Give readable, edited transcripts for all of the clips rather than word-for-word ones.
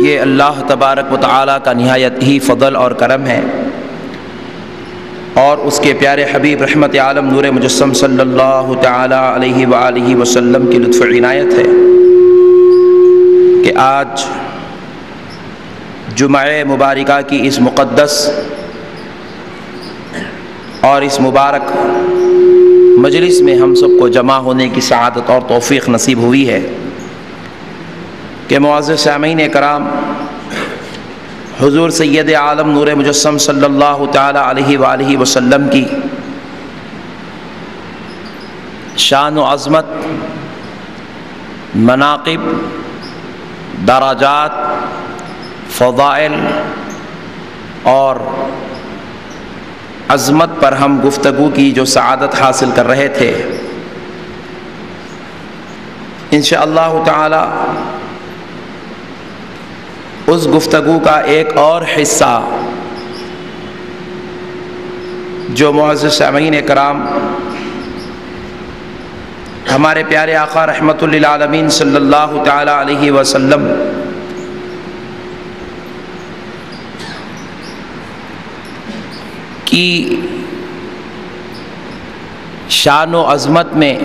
یہ اللہ تبارک و تعالیٰ کا نہایت ہی فضل اور کرم ہے، اور اس کے پیارے حبیب رحمت عالم نور مجسم صلی اللہ تعالیٰ علیہ وآلہ وسلم کی لطف عنایت ہے کہ آج جمعہ مبارکہ کی اس مقدس اور اس مبارک مجلس میں ہم سب کو جمع ہونے کی سعادت اور توفیق نصیب ہوئی ہے کہ معزز سامعین کرام، حضور سید عالم نور مجسم صلی اللہ تعالی علیہ وآلہ وسلم کی شان و عظمت، مناقب، درجات، فضائل اور عظمت پر ہم گفتگو کی جو سعادت حاصل کر رہے تھے، انشاءاللہ تعالی اس گفتگو کا ایک اور حصہ جو معزز سامعین کرام ہمارے پیارے آقا رحمت للعالمین صلی اللہ تعالی علیہ وسلم کی شان و عظمت میں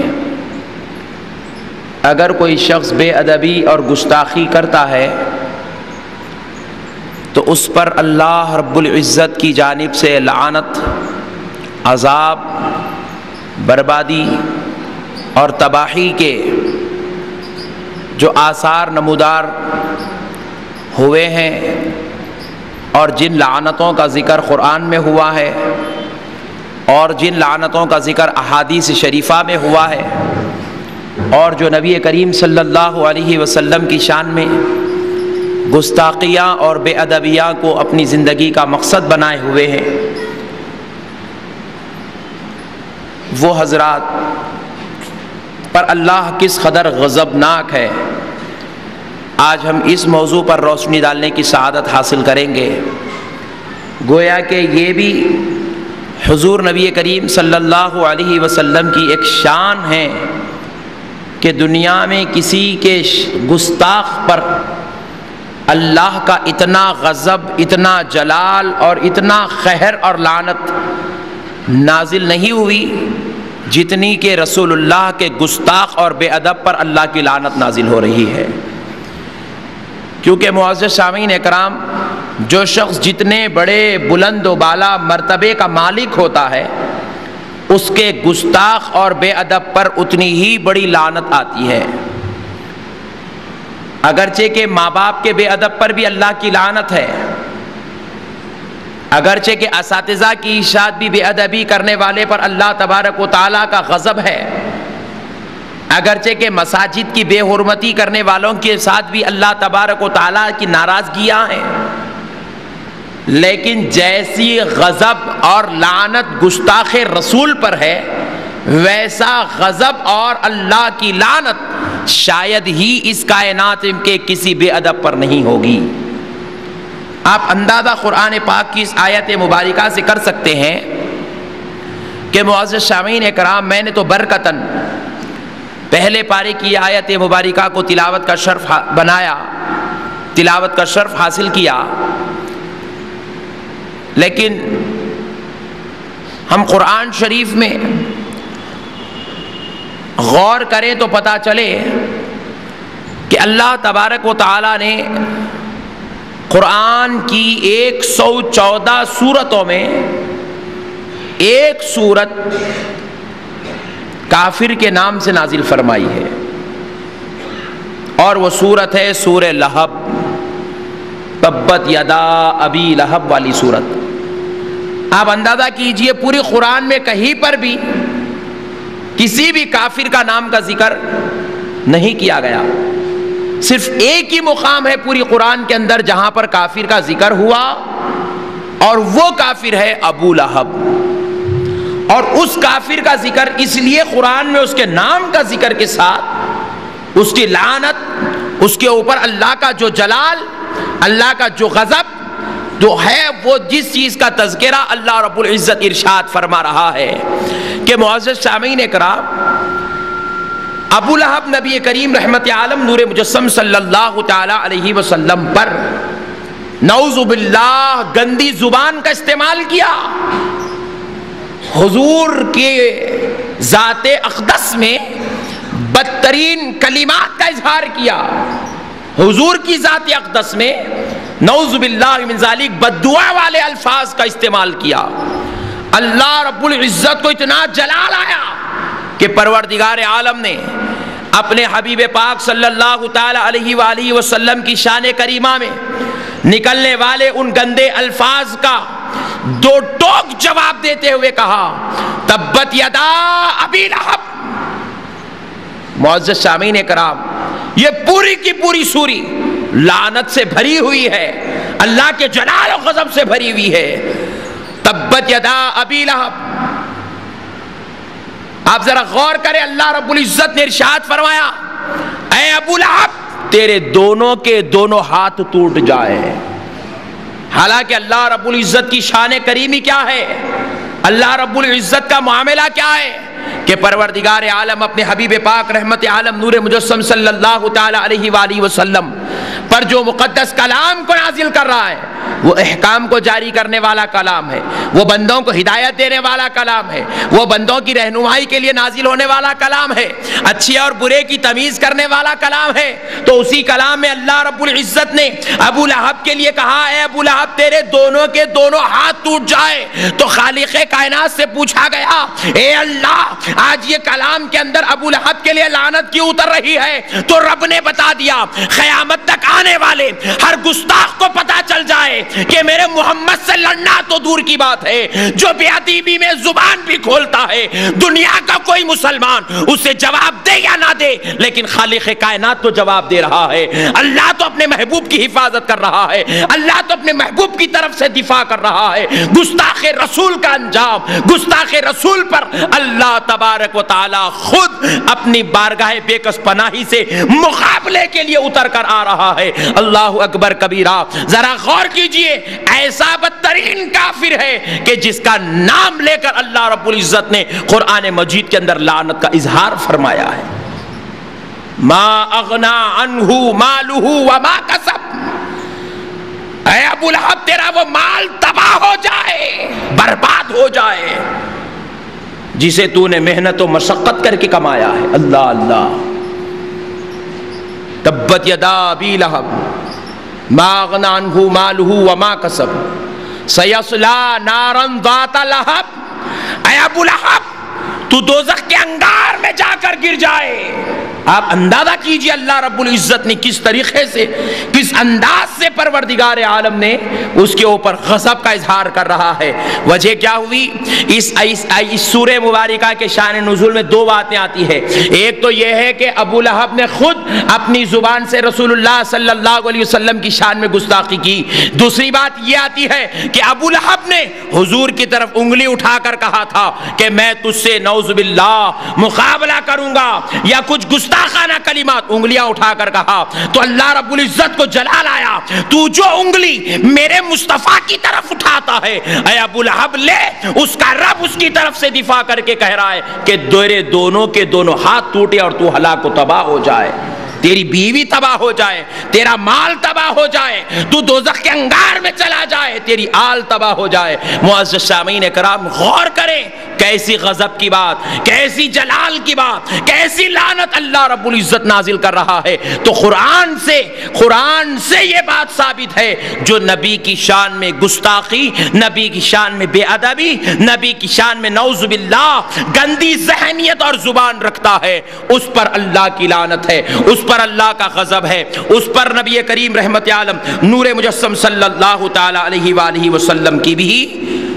اگر کوئی شخص بے ادبی اور گستاخی کرتا ہے تو اس پر اللہ رب العزت کی جانب سے لعنت، عذاب، بربادی اور تباہی کے جو آثار نمودار ہوئے ہیں، اور جن لعنتوں کا ذکر قرآن میں ہوا ہے اور جن لعنتوں کا ذکر احادیث شریفہ میں ہوا ہے، اور جو نبی کریم صلی اللہ علیہ وسلم کی شان میں گستاخیاں اور بے ادبیاں کو اپنی زندگی کا مقصد بنائے ہوئے ہیں، وہ حضرات پر اللہ کس قدر غضبناک ہے، آج ہم اس موضوع پر روشنی ڈالنے کی سعادت حاصل کریں گے۔ گویا کہ یہ بھی حضور نبی کریم صلی اللہ علیہ وسلم کی ایک شان ہے کہ دنیا میں کسی کے گستاخ پر اللہ کا اتنا غضب، اتنا جلال اور اتنا قہر اور لعنت نازل نہیں ہوئی جتنی کہ رسول اللہ کے گستاخ اور بے ادب پر اللہ کی لعنت نازل ہو رہی ہے۔ کیونکہ معزز سامعین اکرام، جو شخص جتنے بڑے بلند و بالا مرتبے کا مالک ہوتا ہے، اس کے گستاخ اور بے ادب پر اتنی ہی بڑی لعنت آتی ہے۔ اگرچہ کہ ماں باپ کے بے ادب پر بھی اللہ کی لعنت ہے، اگرچہ کہ اساتذہ کی ارشاد بھی بے ادبی کرنے والے پر اللہ تبارک و تعالیٰ کا غضب ہے، اگرچہ کہ مساجد کی بے حرمتی کرنے والوں کے ساتھ بھی اللہ تبارک و تعالیٰ کی ناراضگیاں ہیں، لیکن جیسی غضب اور لعنت گستاخ رسول پر ہے، ویسا غضب اور اللہ کی لعنت شاید ہی اس کائنات کے کسی بے ادب پر نہیں ہوگی۔ آپ اندازہ قرآن پاک کی اس آیت مبارکہ سے کر سکتے ہیں کہ معزز سامعین اکرام، میں نے تو برکتاً پہلے پارے کی آیت مبارکہ کو تلاوت کا شرف بنایا، تلاوت کا شرف حاصل کیا، لیکن ہم قرآن شریف میں غور کریں تو پتہ چلے کہ اللہ تبارک و تعالیٰ نے قرآن کی 114 سورتوں میں ایک سورت کافر کے نام سے نازل فرمائی ہے، اور وہ سورت ہے سورہ لہب، تبت یدا ابی لہب والی سورت۔ آپ اندازہ کیجئے پوری قرآن میں کہیں پر بھی کسی بھی کافر کا نام کا ذکر نہیں کیا گیا، صرف ایک ہی مقام ہے پوری قرآن کے اندر جہاں پر کافر کا ذکر ہوا، اور وہ کافر ہے ابو لہب۔ اور اس کافر کا ذکر اس لیے قرآن میں اس کے نام کا ذکر کے ساتھ اس کی لعنت، اس کے اوپر اللہ کا جو جلال، اللہ کا جو غضب جو ہے، وہ جس چیز کا تذکرہ اللہ رب العزت ارشاد فرما رہا ہے کہ معزز سامعین کرام، ابو لہب نبی کریم رحمت عالم نور مجسم صلی اللہ تعالی علیہ وسلم پر نعوذ باللہ گندی زبان کا استعمال کیا، حضور کے ذات اقدس میں بدترین کلمات کا اظہار کیا، حضور کی ذات اقدس میں نعوذ باللہ من ذالک بد دعا والے الفاظ کا استعمال کیا۔ اللہ رب العزت کو اتنا جلال آیا کہ پروردگار عالم نے اپنے حبیب پاک صلی اللہ تعالی علیہ وآلہ وسلم کی شان کریمہ میں نکلنے والے ان گندے الفاظ کا دو ٹوک جواب دیتے ہوئے کہا تبت یدا ابی لہب۔ معزز سامعین کرام، یہ پوری کی پوری سوری لعنت سے بھری ہوئی ہے، اللہ کے جلال و غضب سے بھری ہوئی ہے۔ تبت یدا ابی لہب، آپ ذرا غور کریں، اللہ رب العزت نے ارشاد فرمایا اے ابو لہب تیرے دونوں کے دونوں ہاتھ ٹوٹ جائے۔ حالانکہ اللہ رب العزت کی شان کریمی کیا ہے، اللہ رب العزت کا معاملہ کیا ہے کہ پروردگار عالم اپنے حبیب پاک رحمت عالم نور مجسم صلی اللہ تعالی علیہ وآلہ وسلم پر جو مقدس کلام کو نازل کر رہا ہے وہ احکام کو جاری کرنے والا کلام ہے، وہ بندوں کو ہدایت دینے والا کلام ہے، وہ بندوں کی رہنمائی کے لیے نازل ہونے والا کلام ہے، اچھے اور برے کی تمیز کرنے والا کلام ہے۔ تو اسی کلام میں اللہ رب العزت نے ابو لہب کے لیے کہا اے ابو لہب تیرے دونوں کے دونوں ہاتھ ٹوٹ جائے۔ تو خالق کائنات سے پوچھا گیا اے اللہ آج یہ کلام کے اندر ابو لہب کے لیے لعنت کیوں اتر رہی ہے؟ تو رب نے بتا دیا قیامت تک آنے والے ہر گستاخ کو پتا چل جائے کہ میرے محمد سے لڑنا تو دور کی بات ہے، جو بے ادبی میں زبان بھی کھولتا ہے دنیا کا کوئی مسلمان اسے جواب دے یا نہ دے، لیکن خالق کائنات تو جواب دے رہا ہے۔ اللہ تو اپنے محبوب کی حفاظت کر رہا ہے، اللہ تو اپنے محبوب کی طرف سے دفاع کر رہا ہے۔ گستاخ رسول کا انجام، گستاخ رسول پر اللہ تبارک و تعالی خود اپنی بارگاہ بے کس پناہی سے مقابلے کے لیے اتر کر آ رہا ہے۔ اللہ اکبر کبیرہ، ذرا غور کیجئے، ایسا بدترین کافر ہے کہ جس کا نام لے کر اللہ رب العزت نے قرآن مجید کے اندر لعنت کا اظہار فرمایا ہے۔ ما اغنا عنہ مالہ وما کسب، اے ابو لہب تیرا وہ مال تباہ ہو جائے، برباد ہو جائے جسے تو نے محنت و مشقت کر کے کمایا ہے۔ اللہ اللہ، تبت یدا ابی لہب ما اغنی عنہ مالہ وما کسب سیصلی نارا ذات لہب۔ اے ابو لہب تو دوزخ کے انگار میں جا کر گر جائے۔ آپ اندازہ کیجئے اللہ رب العزت نے کس طریقے سے، کس انداز سے پروردگار عالم نے اس کے اوپر غضب کا اظہار کر رہا ہے۔ وجہ کیا ہوئی؟ اس سورہ مبارکہ کے شان نزول میں دو باتیں آتی ہیں۔ ایک تو یہ ہے کہ ابو لہب نے خود اپنی زبان سے رسول اللہ صلی اللہ علیہ وسلم کی شان میں گستاخی کی۔ دوسری بات یہ آتی ہے کہ ابو لہب نے حضور کی طرف انگلی اٹھا کر کہا تھا کہ میں تجھ سے نعوذ باللہ مقابلہ کروں گا، یا کچھ گستاخانہ کلمات انگلیاں اٹھا کر کہا۔ تو اللہ رب العزت کو جلال آیا، تو جو انگلی میرے مصطفیٰ کی طرف اٹھاتا ہے اے ابو لہب لے، اس کا رب اس کی طرف سے دفاع کر کے کہہ رہا ہے کہ تیرے دونوں کے دونوں ہاتھ ٹوٹے اور تو ہلاک و تباہ ہو جائے، تیری بیوی تباہ ہو جائے، تیرا مال تباہ ہو جائے، تو دوزخ کے انگار میں چلا جائے، تیری آل تباہ ہو جائے۔ معزز سامعین کرام غور کریں، کیسی غضب کی بات، کیسی جلال کی بات، کیسی لعنت اللہ رب العزت نازل کر رہا ہے۔ تو قرآن سے یہ بات ثابت ہے، جو نبی کی شان میں گستاخی، نبی کی شان میں بے ادبی، نبی کی شان میں نعوذ باللہ گندی ذہنیت اور زبان رکھتا ہے، اس پر اللہ کی لعنت ہے، اس پر اللہ کا غضب ہے، اس پر نبی کریم رحمت عالم نور مجسم صلی اللہ تعالی علیہ وآلہ وسلم کی بھی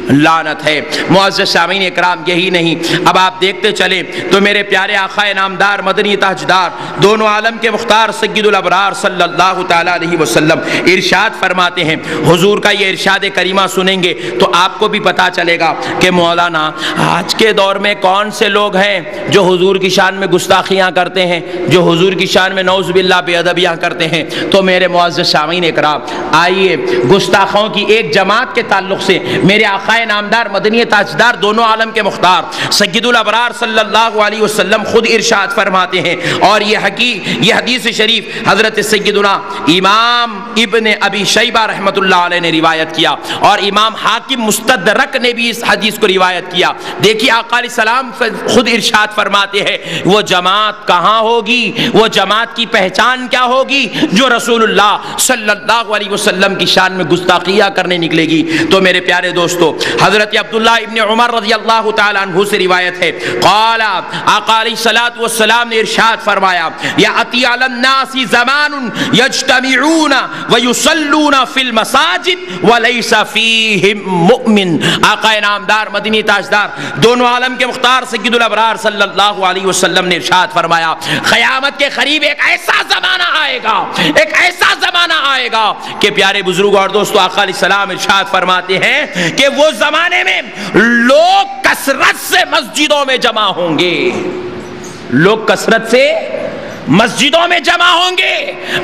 لعنت ہے۔ معزز سامعین اکرام یہی نہیں، اب آپ دیکھتے چلیں تو میرے پیارے آقا نامدار مدنی تاجدار دونوں عالم کے مختار سید الابرار صلی اللہ تعالی علیہ وسلم ارشاد فرماتے ہیں، حضور کا یہ ارشاد کریمہ سنیں گے تو آپ کو بھی پتا چلے گا کہ مولانا آج کے دور میں کون سے لوگ ہیں جو حضور کی شان میں گستاخیاں کرتے ہیں، جو حضور کی شان میں نعوذ باللہ بے ادبیاں کرتے ہیں۔ تو میرے معزز سامعین اکرام آئیے گستاخوں کی ایک جماعت کے تعلق سے میرے آقا نامدار مدنی تاجدار دونوں عالم کے مختار سید الابرار صلی اللہ علیہ وسلم خود ارشاد فرماتے ہیں، اور یہ حدیث شریف حضرت سیدنا امام ابن ابی شیبہ رحمۃ اللہ علیہ نے روایت کیا، اور امام حاکم مستدرک نے بھی اس حدیث کو روایت کیا۔ دیکھیے آقا علیہ السلام خود ارشاد فرماتے ہیں وہ جماعت کہاں ہوگی، وہ جماعت کی پہچان کیا ہوگی جو رسول اللہ صلی اللہ علیہ وسلم کی شان میں گستاخیاں کرنے نکلے گی۔ تو میرے پیارے دوستو، حضرت عبداللہ ابن عمر رضی اللہ تعالیٰ عنہ سے روایت ہے، قال آقا علیہ الصلوۃ والسلام نے ارشاد فرمایا یأتی علی الناس زمان یجتمعون ویصلون فی المساجد ولیس فیہم مؤمن۔ آقا نامدار مدنی تاجدار دونوں عالم کے مختار سید الابرار صلی اللہ علیہ وسلم نے ارشاد فرمایا قیامت کے قریب ایک ایسا زمانہ آئے گا، ایک ایسا زمانہ آئے گا کہ پیارے بزرگ اور دوستو آقا علیہ السلام ارشاد فرماتے ہیں کہ وہ زمانے میں لوگ کثرت سے مسجدوں میں جمع ہوں گے، لوگ کثرت سے مسجدوں میں جمع ہوں گے،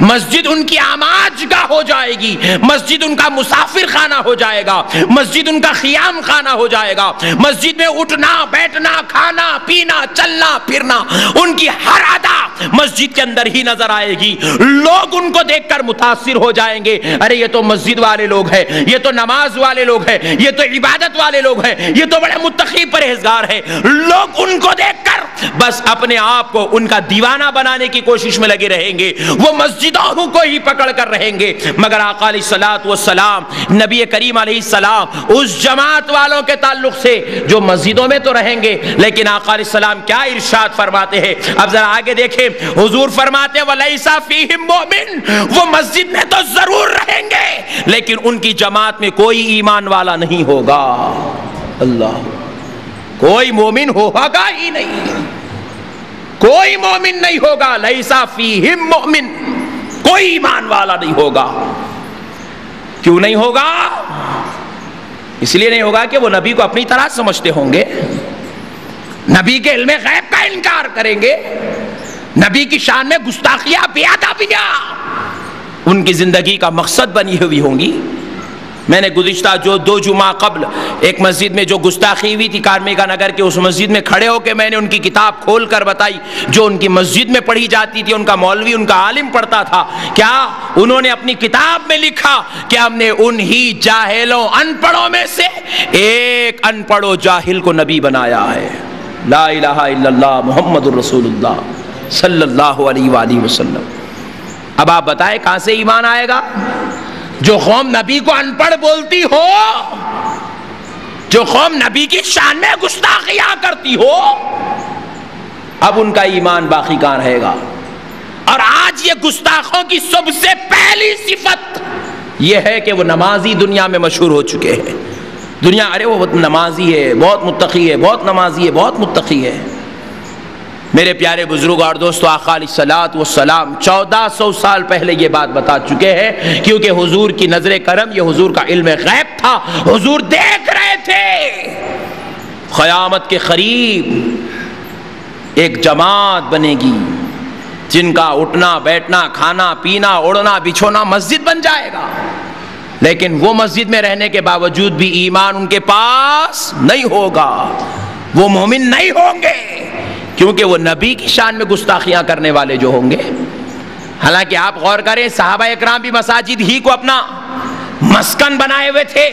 مسجد ان کی آماج گاہ ہو جائے گی، مسجد ان کا مسافر خانہ ہو جائے گا، مسجد ان کا خیام خانہ ہو جائے گا، مسجد میں اٹھنا بیٹھنا کھانا پینا چلنا پھرنا ان کی ہر ادا مسجد کے اندر ہی نظر آئے گی۔ لوگ ان کو دیکھ کر متاثر ہو جائیں گے، ارے یہ تو مسجد والے لوگ ہیں، یہ تو نماز والے لوگ ہیں، یہ تو عبادت والے لوگ ہیں، یہ تو بڑے متقی پرہیزگار ہیں۔ لوگ ان کو دیکھ کر بس اپنے آپ کو ان کا دیوانہ بنانے کی کوشش میں لگے رہیں گے، وہ مسجدوں کو ہی پکڑ کر رہیں گے۔ مگر آقا علیہ الصلوۃ والسلام نبی کریم علیہ السلام اس جماعت والوں کے تعلق سے جو مسجدوں میں تو رہیں گے، لیکن آقا علیہ السلام کیا ارشاد فرماتے ہیں؟ اب ذرا آگے دیکھیں، حضور فرماتے ہیں وَلَيْسَ فِيهِمْ مُؤْمِنٌ، وہ مسجد میں تو ضرور رہیں گے لیکن ان کی جماعت میں کوئی ایمان والا نہیں ہوگا۔ اللہ، کوئی مومن ہوگا ہی نہیں، کوئی مومن نہیں ہوگا۔ لیسا فیہم مومن، کوئی ایمان والا نہیں ہوگا۔ کیوں نہیں ہوگا؟ اس لیے نہیں ہوگا کہ وہ نبی کو اپنی طرح سمجھتے ہوں گے، نبی کے علم غیب کا انکار کریں گے، نبی کی شان میں گستاخیاں بے ادبیاں ان کی زندگی کا مقصد بنی ہوئی ہوں گی۔ میں نے گزشتہ جو 2 جمعہ قبل ایک مسجد میں جو گستاخی ہوئی تھی کارمیکا نگر کے، اس مسجد میں کھڑے ہو کے میں نے ان کی کتاب کھول کر بتائی جو ان کی مسجد میں پڑھی جاتی تھی، ان کا مولوی ان کا عالم پڑھتا تھا۔ کیا انہوں نے اپنی کتاب میں لکھا کہ ہم نے انہی جاہلوں ان پڑھوں میں سے ایک ان پڑھ و جاہل کو نبی بنایا ہے۔ لا الہ الا اللہ محمد الرسول اللہ صلی اللہ علیہ وآلہ وسلم۔ اب آپ بتائیں کہاں سے ایمان آئے گا؟ جو قوم نبی کو ان پڑھ بولتی ہو، جو قوم نبی کی شان میں گستاخیاں کرتی ہو، اب ان کا ایمان باقی کہاں رہے گا؟ اور آج یہ گستاخوں کی سب سے پہلی صفت یہ ہے کہ وہ نمازی دنیا میں مشہور ہو چکے ہیں۔ دنیا ارے وہ نمازی ہے، بہت متقی ہے، بہت نمازی ہے، بہت متقی ہے۔ میرے پیارے بزرگ اور دوستو، آقا علیہ الصلوۃ والسلام 1400 سال پہلے یہ بات بتا چکے ہیں، کیونکہ حضور کی نظر کرم، یہ حضور کا علم غیب تھا، حضور دیکھ رہے تھے قیامت کے قریب ایک جماعت بنے گی جن کا اٹھنا بیٹھنا کھانا پینا اڑنا بچھونا مسجد بن جائے گا، لیکن وہ مسجد میں رہنے کے باوجود بھی ایمان ان کے پاس نہیں ہوگا، وہ مومن نہیں ہوں گے، کیونکہ وہ نبی کی شان میں گستاخیاں کرنے والے جو ہوں گے۔ حالانکہ آپ غور کریں، صحابہ اکرام بھی مساجد ہی کو اپنا مسکن بنائے ہوئے تھے،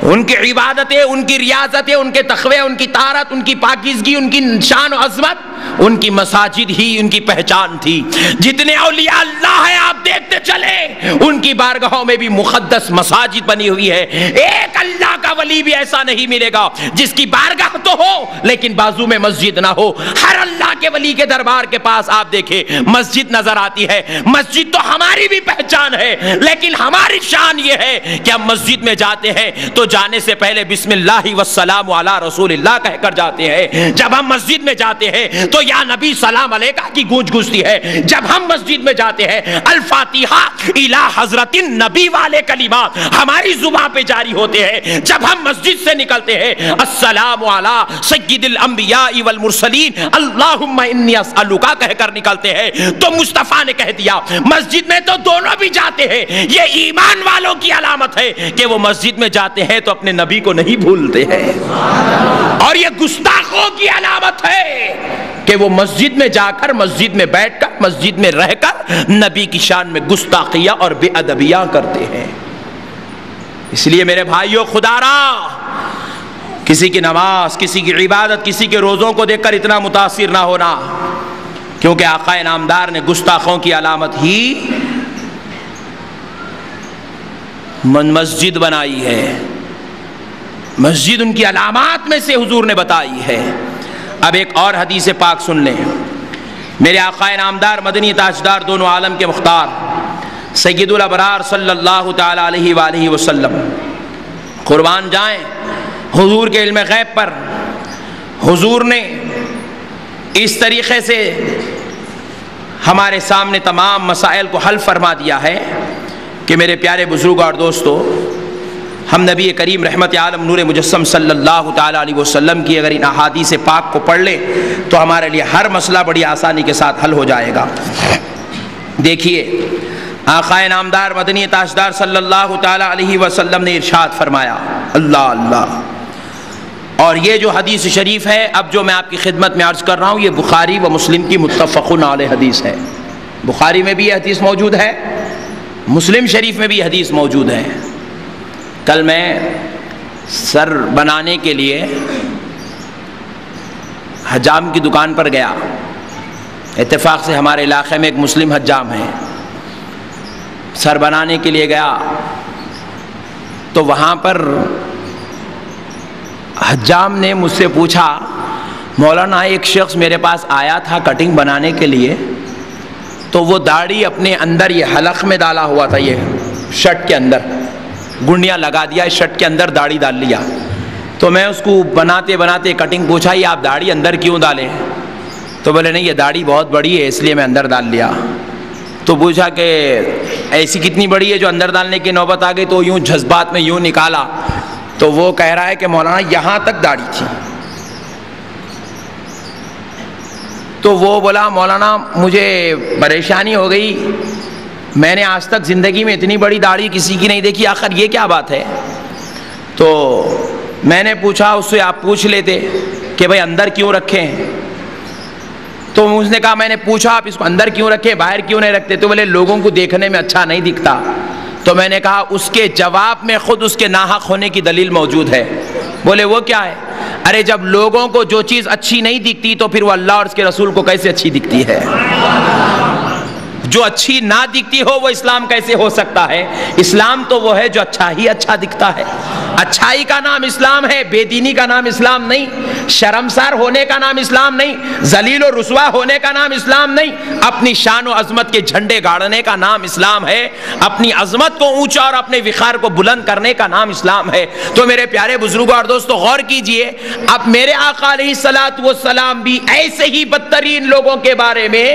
ان کی عبادتیں، ان کی ریاضتیں، ان کے تقوی، ان کی طہارت، ان کی پاکیزگی، ان کی شان و عظمت، ان کی مساجد ہی ان کی پہچان تھی۔ جتنے اولیاء اللہ ہیں آپ دیکھتے چلیں، ان کی بارگاہوں میں بھی مقدس مساجد بنی ہوئی ہے۔ ایک اللہ کا ولی بھی ایسا نہیں ملے گا جس کی بارگاہ تو ہو لیکن بازو میں مسجد نہ ہو۔ ہر اللہ کے ولی کے دربار کے پاس آپ دیکھیں مسجد نظر آتی ہے۔ مسجد تو ہماری بھی پہچان ہے، لیکن ہماری شان یہ ہے کہ ہم مسجد میں جاتے ہیں تو جانے سے پہلے بسم اللہ والسلام علی رسول اللہ کہہ کر جاتے ہیں۔ جب ہم مسجد میں جاتے ہیں تو یا نبی سلام علیکہ کی گونج گونجتی ہے۔ جب ہم مسجد میں جاتے ہیں الفاتحہ الی حضرت النبی والے کلمات ہماری زبان پہ جاری ہوتے ہیں۔ جب ہم مسجد سے نکلتے ہیں السلام علی سید الانبیاء والمرسلین اللہم انی اسألک کہہ کر نکلتے ہیں۔ تو مصطفیٰ نے کہہ دیا مسجد مسجد میں تو دونوں بھی جاتے ہیں. یہ ایمان والوں کی علامت ہے کہ وہ مسجد میں جاتے ہیں تو اپنے نبی کو نہیں بھولتے ہیں. اور یہ گستاخوں کی علامت ہے کہ وہ مسجد میں جا کر, مسجد میں بیٹھ کر, مسجد میں رہ کر نبی کی شان میں گستاخیاں اور بے ادبیاں کرتے ہیں. اس لیے میرے بھائیوں, خدا را کسی کی نماز, کسی کی عبادت, کسی کے روزوں کو دیکھ کر اتنا متاثر نہ ہونا, کیونکہ آقا انعامدار نے گستاخوں کی علامت ہی مسجد بنائی ہے. مسجد ان کی علامات میں سے حضور نے بتائی ہے. اب ایک اور حدیث پاک سن لیں. میرے آقا انعامدار, مدنی تاجدار, دونوں عالم کے مختار, سید الابرار صلی اللہ تعالی علیہ وآلہ وسلم قربان جائیں, حضور کے علم غیب پر حضور نے اس طریقے سے ہمارے سامنے تمام مسائل کو حل فرما دیا ہے کہ میرے پیارے بزرگ اور دوستو, ہم نبی کریم رحمت عالم نور مجسم صلی اللہ تعالی علیہ وسلم کی اگر ان احادیث پاک کو پڑھ لیں تو ہمارے لیے ہر مسئلہ بڑی آسانی کے ساتھ حل ہو جائے گا. دیکھیے, آقا انعامدار مدنی تاجدار صلی اللہ تعالی علیہ وسلم نے ارشاد فرمایا, اللہ اللہ. اور یہ جو حدیث شریف ہے اب جو میں آپ کی خدمت میں عرض کر رہا ہوں, یہ بخاری و مسلم کی متفق علیہ حدیث ہے. بخاری میں بھی یہ حدیث موجود ہے, مسلم شریف میں بھی یہ حدیث موجود ہے. کل میں سر بنانے کے لیے حجام کی دکان پر گیا. اتفاق سے ہمارے علاقے میں ایک مسلم حجام ہے. سر بنانے کے لیے گیا تو وہاں پر حجام نے مجھ سے پوچھا, مولانا ایک شخص میرے پاس آیا تھا کٹنگ بنانے کے لیے, تو وہ داڑھی اپنے اندر یہ حلق میں ڈالا ہوا تھا, یہ شرٹ کے اندر گنڈیاں لگا دیا, اس شرٹ کے اندر داڑھی ڈال لیا. تو میں اس کو بناتے بناتے کٹنگ پوچھا, یہ آپ داڑھی اندر کیوں ڈالیں؟ تو بولے نہیں, یہ داڑھی بہت بڑی ہے اس لیے میں اندر ڈال لیا. تو پوچھا کہ ایسی کتنی بڑی ہے جو اندر ڈالنے کی نوبت آ گئی؟ تو یوں جذبات میں یوں نکالا تو وہ کہہ رہا ہے کہ مولانا یہاں تک داڑھی تھی. تو وہ بولا مولانا مجھے پریشانی ہو گئی, میں نے آج تک زندگی میں اتنی بڑی داڑھی کسی کی نہیں دیکھی, آخر یہ کیا بات ہے؟ تو میں نے پوچھا اس سے, آپ پوچھ لیتے کہ بھائی اندر کیوں رکھیں؟ تو اس نے کہا میں نے پوچھا آپ اس کو اندر کیوں رکھیں, باہر کیوں نہیں رکھتے؟ تو بولے لوگوں کو دیکھنے میں اچھا نہیں دکھتا. تو میں نے کہا اس کے جواب میں خود اس کے ناحق ہونے کی دلیل موجود ہے. بولے وہ کیا ہے؟ ارے جب لوگوں کو جو چیز اچھی نہیں دکھتی تو پھر وہ اللہ اور اس کے رسول کو کیسے اچھی دکھتی ہے؟ جو اچھی نہ دکھتی ہو وہ اسلام کیسے ہو سکتا ہے؟ اسلام تو وہ ہے جو اچھا ہی اچھا دکھتا ہے. اچھائی کا نام اسلام ہے, بے دینی کا نام اسلام نہیں, شرمسار ہونے کا نام اسلام نہیں, ذلیل و رسوا ہونے کا نام اسلام نہیں, اپنی شان و عظمت کے جھنڈے گاڑنے کا نام اسلام ہے, اپنی عظمت کو اونچا اور اپنے وقار کو بلند کرنے کا نام اسلام ہے. تو میرے پیارے بزرگوں اور دوستو غور کیجئے, اب میرے آقا علیہ الصلوۃ والسلام بھی ایسے ہی بدترین لوگوں کے بارے میں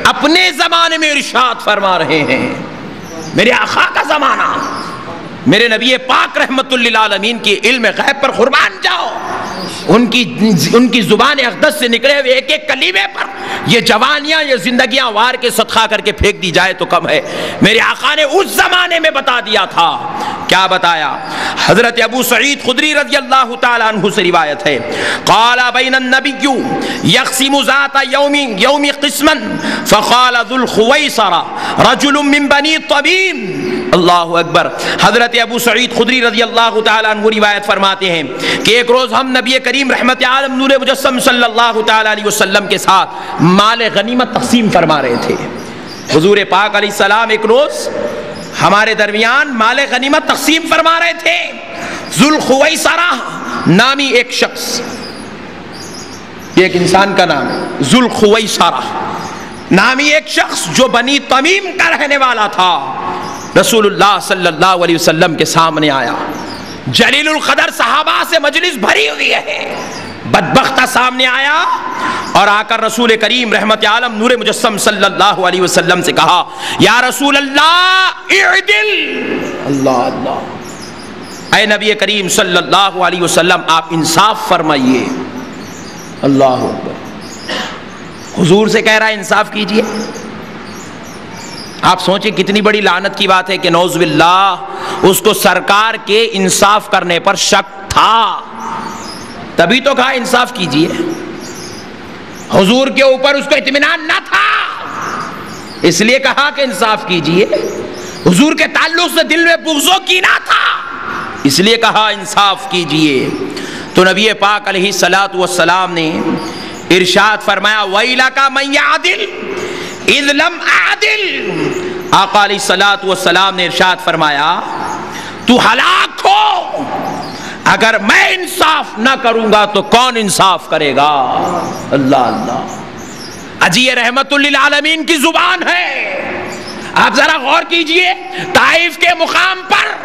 اپنے زمانے میں ارشاد فرما رہے ہیں. میرے آقا کا زمانہ, میرے نبی پاک رحمت للعالمین کی علم غیب پر قربان جاؤ, ان کی زبان اقدس سے نکلے ہوئے ایک ایک کلمے پر یہ جوانیاں, یہ زندگیاں وار کے صدقہ کر کے پھینک دی جائے تو کم ہے. میرے آقا نے اس زمانے میں بتا دیا تھا. کیا بتایا؟ حضرت ابو سعید خدری رضی اللہ تعالی عنہ سے روایت ہے, قال بین النبی یقسم ذات یوم قسما فقال ذو الخویصرہ رجل من بنی طبیم. اللہ اکبر. حضرت ابو سعید خدری رضی اللہ تعالی عنہ روایت فرماتے ہیں کہ ایک روز ہم نبی کریم رحمت عالم نور مجسم صلی اللہ تعالی علیہ وسلم کے ساتھ مال غنیمت تقسیم فرما رہے تھے. حضور پاک علیہ السلام ایک روز ہمارے درمیان مال غنیمت تقسیم فرما رہے تھے. ذوالخویصرہ نامی ایک شخص, یہ ایک انسان کا نام ہے, ذوالخویصرہ نامی ایک شخص جو بنی تمیم کا رہنے والا تھا, رسول اللہ صلی اللہ علیہ وسلم کے سامنے آیا. جلیل القدر صحابہ سے مجلس بھری ہوئی ہے, بدبختہ سامنے آیا اور آ کر رسول کریم رحمت عالم نور مجسم صلی اللہ علیہ وسلم سے کہا, یا رسول اللہ اعدل. اللہ اللہ, اے نبی کریم صلی اللہ علیہ وسلم آپ انصاف فرمائیے. اللہ اکبر. حضور سے کہہ رہا ہے انصاف کیجئے. آپ سوچیں کتنی بڑی لعنت کی بات ہے کہ نعوذ باللہ اس کو سرکار کے انصاف کرنے پر شک تھا، تبھی تو کہا انصاف کیجئے۔ حضور کے اوپر اس کو اطمینان نہ تھا، اس لیے کہا کہ انصاف کیجئے۔ حضور کے تعلق سے دل میں بغض و کینہ تھا، اس لیے کہا انصاف کیجئے۔ تو نبی پاک علیہ الصلوۃ والسلام نے ارشاد فرمایا وَيْلَكَ مَنْ يَعْدِلْ اِذْ لَمْ أَعْدِلْ۔ آقا علیہ الصلوۃ والسلام نے ارشاد فرمایا تو ہلاک ہو، اگر میں انصاف نہ کروں گا تو کون انصاف کرے گا؟ اللہ اللہ، اجی یہ رحمت للعالمین کی زبان ہے۔ آپ ذرا غور کیجئے، طائف کے مقام پر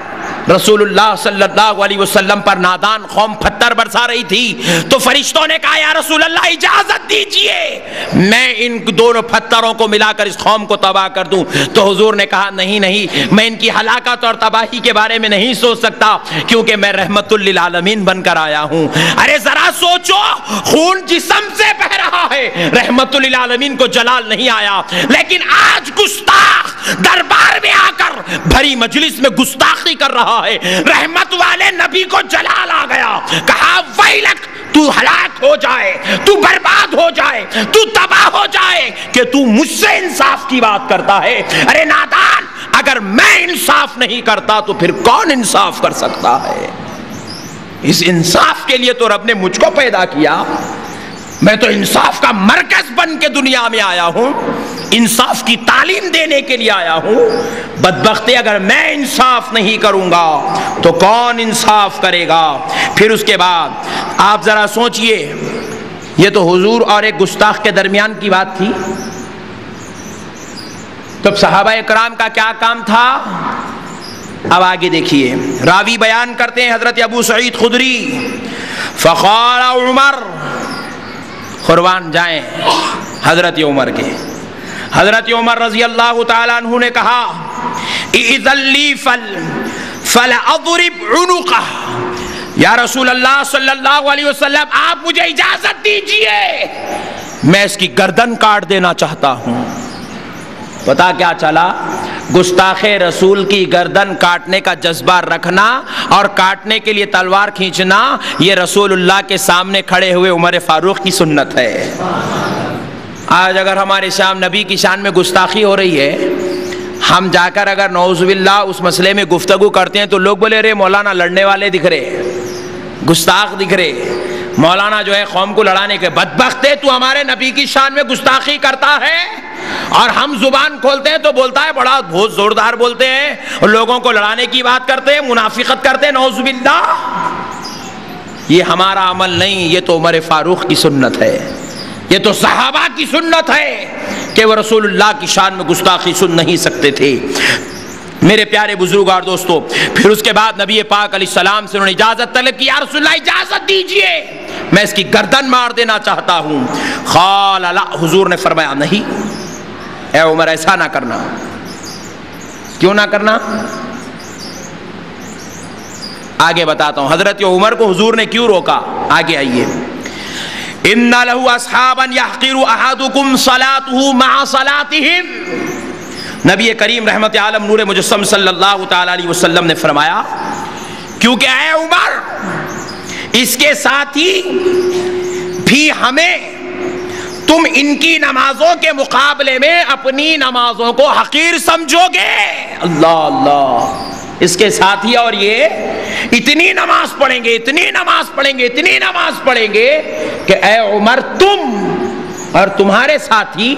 رسول اللہ صلی اللہ علیہ وسلم پر نادان قوم پتھر برسا رہی تھی، تو فرشتوں نے کہا یا رسول اللہ اجازت دیجئے میں ان دونوں پتھروں کو ملا کر اس قوم کو تباہ کر دوں۔ تو حضور نے کہا نہیں نہیں، میں ان کی ہلاکت اور تباہی کے بارے میں نہیں سوچ سکتا، کیونکہ میں رحمت للعالمین بن کر آیا ہوں۔ ارے ذرا سوچو، خون جسم سے بہ رہا ہے، رحمت للعالمین کو جلال نہیں آیا، لیکن آج گستاخ دربار میں آ کر بھری مجلس میں گستاخی کر رہا ہے، رحمت والے نبی کو جلال آ گیا، کہا ویلک تو ہلاک ہو جائے، تو برباد ہو جائے، تو تباہ ہو جائے کہ تو مجھ سے انصاف کی بات کرتا ہے۔ ارے نادان، اگر میں انصاف نہیں کرتا تو پھر کون انصاف کر سکتا ہے؟ اس انصاف کے لیے تو رب نے مجھ کو پیدا کیا، میں تو انصاف کا مرکز بن کے دنیا میں آیا ہوں، انصاف کی تعلیم دینے کے لیے آیا ہوں۔ بدبختی، اگر میں انصاف نہیں کروں گا تو کون انصاف کرے گا؟ پھر اس کے بعد آپ ذرا سوچئے، یہ تو حضور اور ایک گستاخ کے درمیان کی بات تھی، تب صحابہ کرام کا کیا کام تھا؟ اب آگے دیکھیے، راوی بیان کرتے ہیں حضرت ابو سعید خدری، فقال عمر، قربان جائیں حضرت عمر کے، حضرت عمر رضی اللہ تعالیٰ عنہ نے کہا اِذَن لِّی فَلَأَضْرِبْ عُنُقَهُ، یا رسول اللہ صلی اللہ علیہ وسلم آپ مجھے اجازت دیجئے، میں اس کی گردن کاٹ دینا چاہتا ہوں۔ پتا کیا چلا؟ گستاخ رسول کی گردن کاٹنے کا جذبہ رکھنا اور کاٹنے کے لیے تلوار کھینچنا، یہ رسول اللہ کے سامنے کھڑے ہوئے عمر فاروق کی سنت ہے۔ آج اگر ہمارے شام نبی کی شان میں گستاخی ہو رہی ہے، ہم جا کر اگر نعوذ باللہ اس مسئلے میں گفتگو کرتے ہیں تو لوگ بولے رہے مولانا لڑنے والے دکھ رہے، گستاخ دکھ رہے، مولانا جو ہے قوم کو لڑانے کے۔ بدبخت ہے، تو ہمارے نبی کی شان میں گستاخی کرتا ہے اور ہم زبان کھولتے ہیں تو بولتا ہے بڑا بہت زوردار بولتے ہیں اور لوگوں کو لڑانے کی بات کرتے ہیں، منافقت کرتے ہیں، نعوذ باللہ۔ یہ ہمارا عمل نہیں، یہ تو عمر فاروق کی سنت ہے، یہ تو صحابہ کی سنت ہے کہ وہ رسول اللہ کی شان میں گستاخی سن نہیں سکتے تھے۔ میرے پیارے بزرگ اور دوستو، پھر اس کے بعد نبی پاک علیہ السلام سے انہوں نے اجازت طلب کی، یا رسول اللہ اجازت دیجئے میں اس کی گردن مار دینا چاہتا ہوں۔ قال لا، حضور نے فرمایا نہیں اے عمر ایسا نہ کرنا۔ کیوں نہ کرنا؟ آگے بتاتا ہوں حضرت عمر کو حضور نے کیوں روکا، آگے آئیے۔ ان لہ اصحابا یحقر احدکم صلاته مع صلاتهم، نبی کریم رحمت عالم نور مجسم صلی اللہ تعالی علیہ وسلم نے فرمایا کیونکہ اے عمر اس کے ساتھ ہی بھی ہمیں تم ان کی نمازوں کے مقابلے میں اپنی نمازوں کو حقیر سمجھو گے۔ اللہ اللہ، اس کے ساتھ ہی اور یہ اتنی نماز پڑھیں گے، اتنی نماز پڑھیں گے، اتنی نماز پڑھیں گے کہ اے عمر تم اور تمہارے ساتھی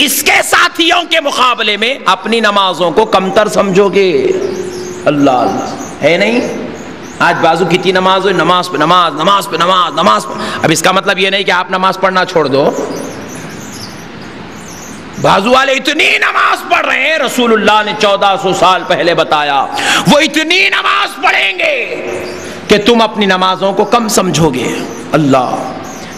اس کے ساتھیوں کے مقابلے میں اپنی نمازوں کو کمتر سمجھو گے۔ اللہ اللہ، ہے نہیں؟ آج بازو کتنی نماز ہوئی، نماز پہ نماز، نماز پہ نماز، نماز پہ۔ اب اس کا مطلب یہ نہیں کہ آپ نماز پڑھنا چھوڑ دو، بازو والے اتنی نماز پڑھ رہے ہیں، رسول اللہ نے 1400 سال پہلے بتایا وہ اتنی نماز پڑھیں گے کہ تم اپنی نمازوں کو کم سمجھو گے۔ اللہ،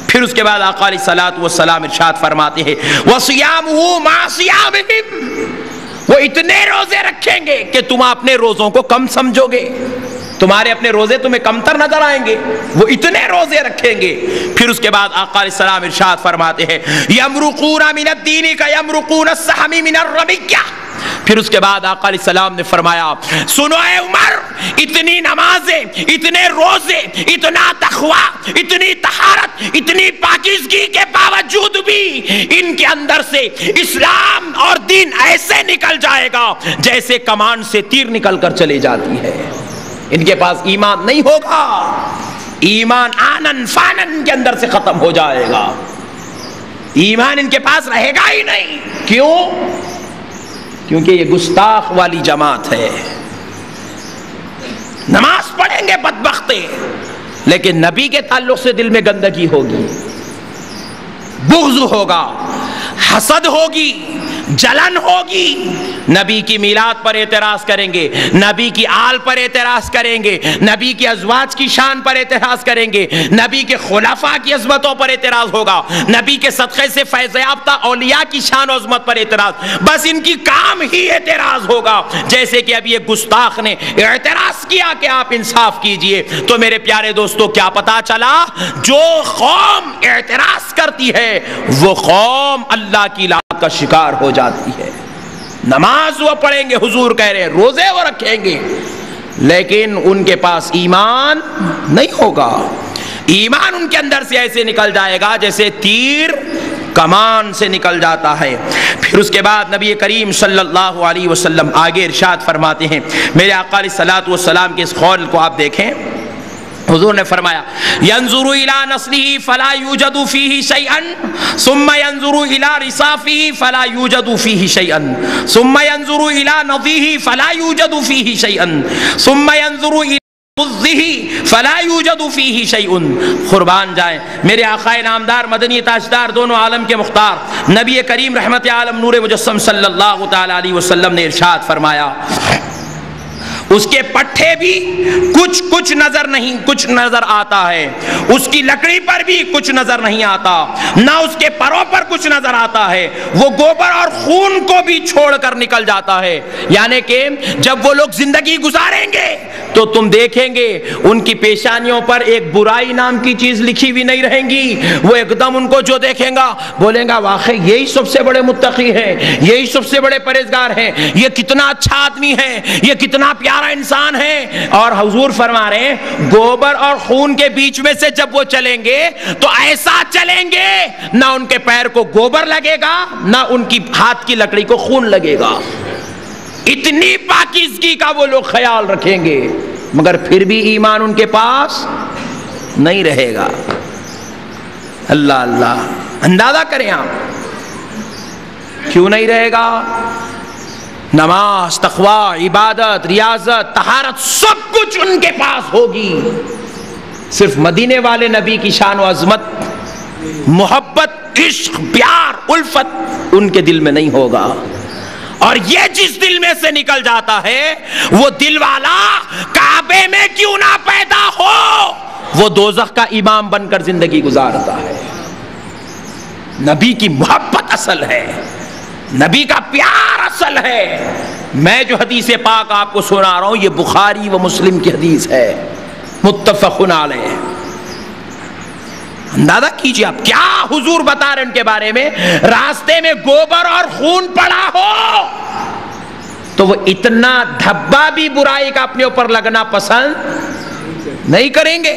پھر اس کے بعد آقا علیہ الصلوۃ والسلام ارشاد فرماتے ہیں وَصِيَامُهُ مَعَ صِيَامِهِمْ، وہ اتنے روزے رکھیں گے کہ تم اپنے روزوں کو کم سمجھو گے، تمہارے اپنے روزے تمہیں کمتر نظر آئیں گے، وہ اتنے روزے رکھیں گے۔ پھر اس کے بعد آقا علیہ السلام ارشاد فرماتے ہیں یمرقون من الدین کا یمرقون السہم من الرمیہ، پھر اس کے بعد آقا علیہ السلام نے فرمایا سنو اے عمر، اتنی نمازیں، اتنے روزے، اتنا تقویٰ، اتنی طہارت، اتنی پاکیزگی کے باوجود بھی ان کے اندر سے اسلام اور دین ایسے نکل جائے گا جیسے کمان سے تیر نکل کر چلے جاتی ہے۔ ان کے پاس ایمان نہیں ہوگا، ایمان آنن فانن کے اندر سے ختم ہو جائے گا، ایمان ان کے پاس رہے گا ہی نہیں۔ کیوں؟ کیونکہ یہ گستاخ والی جماعت ہے۔ نماز پڑھیں گے بدبختے، لیکن نبی کے تعلق سے دل میں گندگی ہوگی، بغض ہوگا، حسد ہوگی، جلن ہوگی، نبی کی میلاد پر اعتراض کریں گے، نبی کی آل پر اعتراض کریں گے، نبی کی ازواج کی شان پر اعتراض کریں گے، نبی کے خلفاء کی عظمتوں پر اعتراض ہوگا، نبی کے صدقے سے فیض یافتہ اولیاء کی شان و عظمت پر اعتراض، بس ان کی کام ہی اعتراض ہوگا۔ جیسے کہ اب یہ گستاخ نے اعتراض کیا کہ آپ انصاف کیجئے، تو میرے پیارے دوستو کیا پتا چلا؟ جو قوم اعتراض کرتی ہے وہ قوم اللہ کی لعنت کا شکار ہو جاتی ہے۔ نماز وہ پڑھیں گے، حضور کہہ رہے ہیں، روزے وہ رکھیں گے، لیکن ان کے پاس ایمان نہیں ہوگا۔ ایمان ان کے اندر سے ایسے نکل جائے گا جیسے تیر کمان سے نکل جاتا ہے۔ پھر اس کے بعد نبی کریم صلی اللہ علیہ وسلم آگے ارشاد فرماتے ہیں، میرے آقا علیہ الصلوۃ والسلام کے اس قول کو آپ دیکھیں، حضور نے فرمایا ينظر الى نسله فلا يوجد فيه شيئا ثم ينظر الى رصافه فلا يوجد فيه شيئا ثم ينظر الى نضيه فلا يوجد فيه شيئا ثم ينظر الى مضه فلا يوجد فيه شيء۔ قربان جائیں میرے آقا نامدار مدنی تاجدار دونوں عالم کے مختار نبی کریم رحمت عالم نور مجسم صلی اللہ تعالی علیہ وسلم نے ارشاد فرمایا، اس کے پٹھے بھی کچھ نظر نہیں، کچھ نظر آتا ہے، اس کی لکڑی پر بھی کچھ نظر نہیں آتا، نہ اس کے پروں پر کچھ نظر آتا ہے، وہ گوبر اور خون کو بھی چھوڑ کر نکل جاتا ہے۔ یعنی کہ جب وہ لوگ زندگی گزاریں گے تو تم دیکھیں گے ان کی پیشانیوں پر ایک برائی نام کی چیز لکھی بھی نہیں رہیں گی، وہ ایک دم ان کو جو دیکھیں گا بولیں گا واقعی یہی سب سے بڑے متقی ہیں، یہی سب سے بڑے پرہیزگار ہیں، یہ کتنا اچھا آدمی ہے، یہ کتنا پیارا انسان ہے۔ اور حضور فرما رہے ہیں گوبر اور خون کے بیچ میں سے جب وہ چلیں گے تو ایسا چلیں گے نہ ان کے پیر کو گوبر لگے گا نہ ان کی ہاتھ کی لکڑی کو خون لگے گا۔ اتنی پاکیزگی کا وہ لوگ خیال رکھیں گے، مگر پھر بھی ایمان ان کے پاس نہیں رہے گا۔ اللہ اللہ، اندازہ کریں آپ کیوں نہیں رہے گا؟ نماز، تقوی، عبادت، ریاضت، طہارت سب کچھ ان کے پاس ہوگی، صرف مدینے والے نبی کی شان و عظمت، محبت، عشق، پیار، الفت ان کے دل میں نہیں ہوگا۔ اور یہ جس دل میں سے نکل جاتا ہے وہ دل والا کعبے میں کیوں نہ پیدا ہو، وہ دوزخ کا امام بن کر زندگی گزارتا ہے۔ نبی کی محبت اصل ہے، نبی کا پیار اصل ہے۔ میں جو حدیث پاک آپ کو سنا رہا ہوں یہ بخاری و مسلم کی حدیث ہے، متفق علیہ۔ اندازہ کیجئے آپ کیا حضور بتا رہے ہیں ان کے بارے میں، راستے میں گوبر اور خون پڑا ہو تو وہ اتنا دھبا بھی برائی کا اپنے اوپر لگنا پسند نہیں کریں گے۔